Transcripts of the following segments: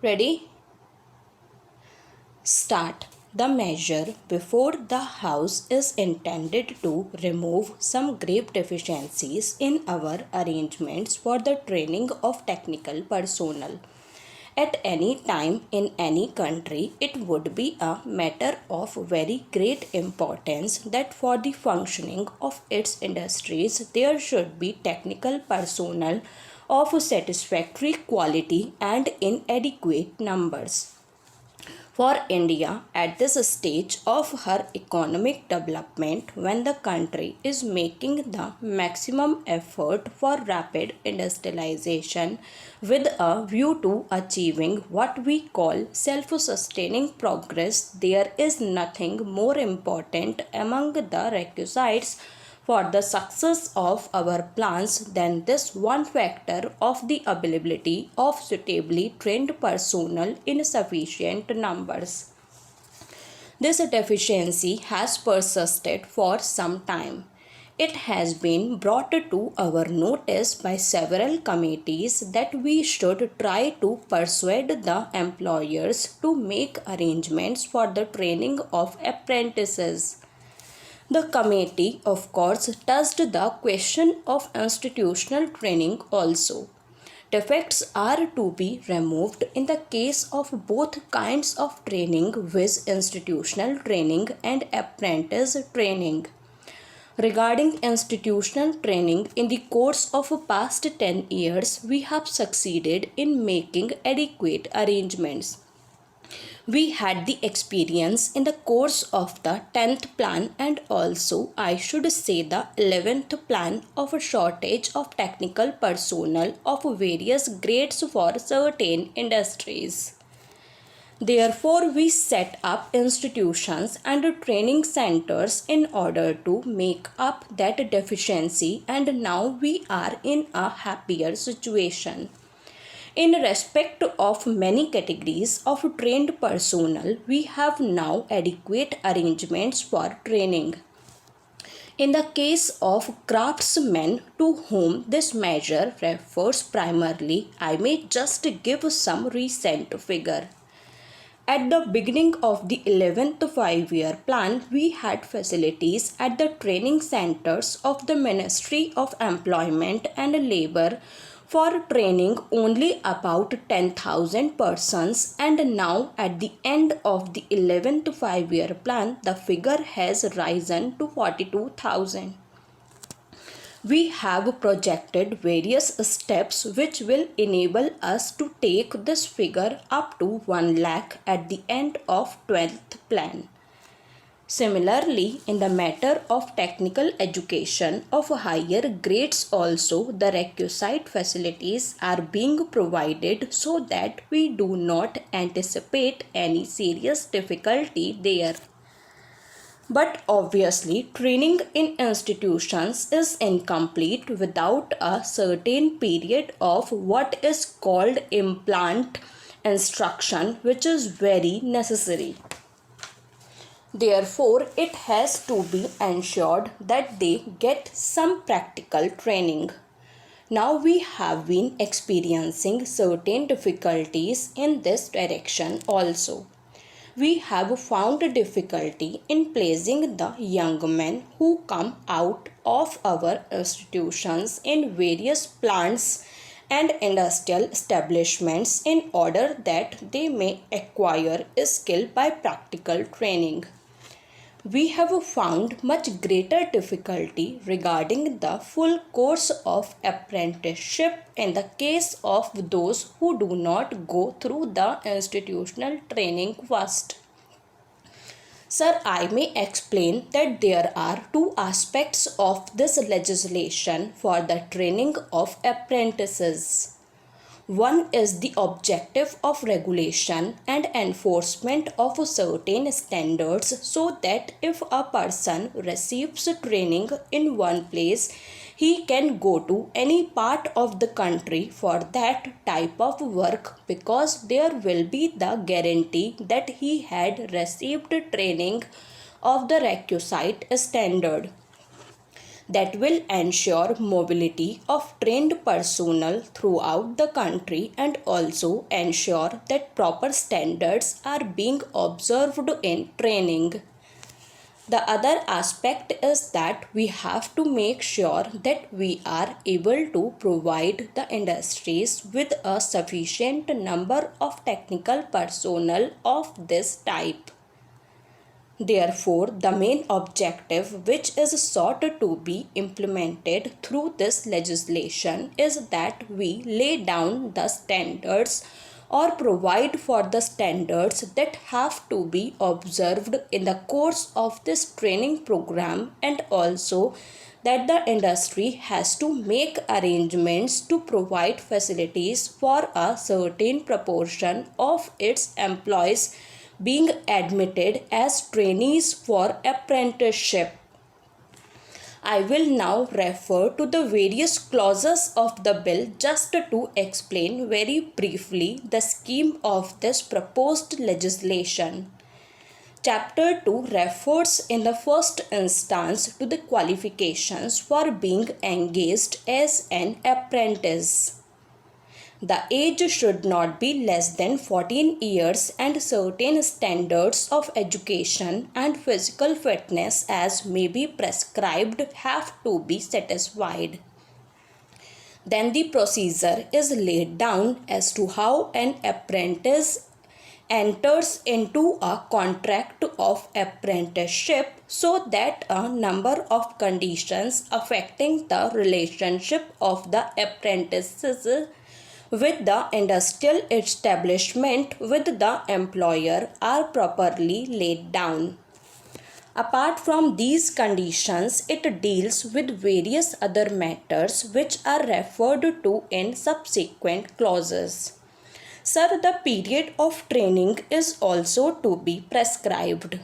Ready? Start. The measure before the house is intended to remove some grave deficiencies in our arrangements for the training of technical personnel. At any time in any country, it would be a matter of very great importance that for the functioning of its industries there should be technical personnel of satisfactory quality and in adequate numbers. For India, at this stage of her economic development, when the country is making the maximum effort for rapid industrialization with a view to achieving what we call self-sustaining progress, there is nothing more important among the requisites for the success of our plans than this one factor of the availability of suitably trained personnel in sufficient numbers. This deficiency has persisted for some time. It has been brought to our notice by several committees that we should try to persuade the employers to make arrangements for the training of apprentices. The committee, of course, touched the question of institutional training also. Defects are to be removed in the case of both kinds of training, viz. Institutional training and apprentice training. Regarding institutional training, in the course of past 10 years, we have succeeded in making adequate arrangements. We had the experience in the course of the 10th plan and also I should say the 11th plan of a shortage of technical personnel of various grades for certain industries. Therefore, we set up institutions and training centers in order to make up that deficiency, and now we are in a happier situation. In respect of many categories of trained personnel, we have now adequate arrangements for training. In the case of craftsmen to whom this measure refers primarily, I may just give some recent figure. At the beginning of the 11th 5-year plan, we had facilities at the training centers of the Ministry of Employment and Labour for training only about 10,000 persons, and now at the end of the 11th 5-year plan, the figure has risen to 42,000. We have projected various steps which will enable us to take this figure up to 1 lakh at the end of 12th plan. Similarly, in the matter of technical education of higher grades also, the requisite facilities are being provided so that we do not anticipate any serious difficulty there. But obviously, training in institutions is incomplete without a certain period of what is called implant instruction, which is very necessary. Therefore, it has to be ensured that they get some practical training. Now we have been experiencing certain difficulties in this direction also. We have found difficulty in placing the young men who come out of our institutions in various plants and industrial establishments in order that they may acquire skill by practical training. We have found much greater difficulty regarding the full course of apprenticeship in the case of those who do not go through the institutional training first. Sir, I may explain that there are two aspects of this legislation for the training of apprentices. One is the objective of regulation and enforcement of certain standards so that if a person receives training in one place, he can go to any part of the country for that type of work because there will be the guarantee that he had received training of the requisite standard. that will ensure mobility of trained personnel throughout the country and also ensure that proper standards are being observed in training. The other aspect is that we have to make sure that we are able to provide the industries with a sufficient number of technical personnel of this type. Therefore, the main objective which is sought to be implemented through this legislation is that we lay down the standards or provide for the standards that have to be observed in the course of this training program, and also that the industry has to make arrangements to provide facilities for a certain proportion of its employees being admitted as trainees for apprenticeship. I will now refer to the various clauses of the bill just to explain very briefly the scheme of this proposed legislation. Chapter 2 refers in the first instance to the qualifications for being engaged as an apprentice. The age should not be less than 14 years and certain standards of education and physical fitness as may be prescribed have to be satisfied. Then the procedure is laid down as to how an apprentice enters into a contract of apprenticeship so that a number of conditions affecting the relationship of the apprentices with the industrial establishment with the employer are properly laid down. Apart from these conditions, it deals with various other matters which are referred to in subsequent clauses. Sir, the period of training is also to be prescribed.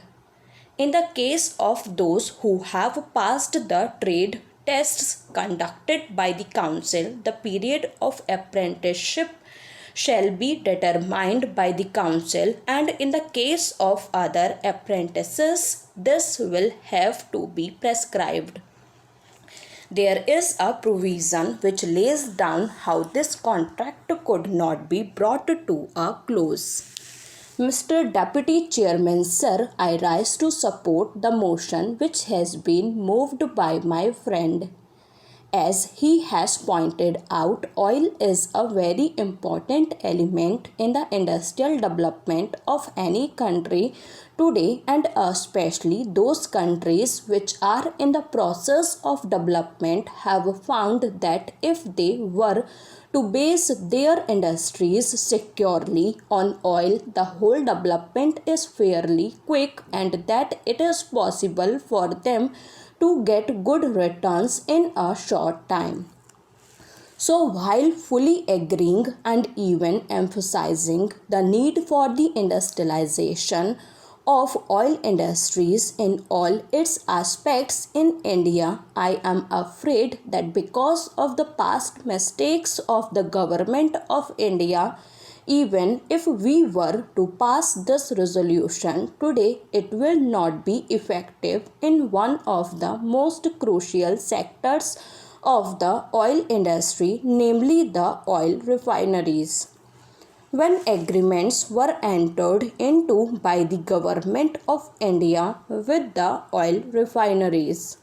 In the case of those who have passed the trade tests conducted by the council, the period of apprenticeship shall be determined by the council, and in the case of other apprentices, this will have to be prescribed. There is a provision which lays down how this contract could not be brought to a close. Mr. Deputy Chairman Sir, I rise to support the motion which has been moved by my friend. As he has pointed out, oil is a very important element in the industrial development of any country today, and especially those countries which are in the process of development have found that if they were to base their industries securely on oil, the whole development is fairly quick and that it is possible for them to get good returns in a short time. So, while fully agreeing and even emphasizing the need for the industrialization of oil industries in all its aspects in India, I am afraid that because of the past mistakes of the government of India, even if we were to pass this resolution today, it will not be effective in one of the most crucial sectors of the oil industry, namely the oil refineries. When agreements were entered into by the government of India with the oil refineries,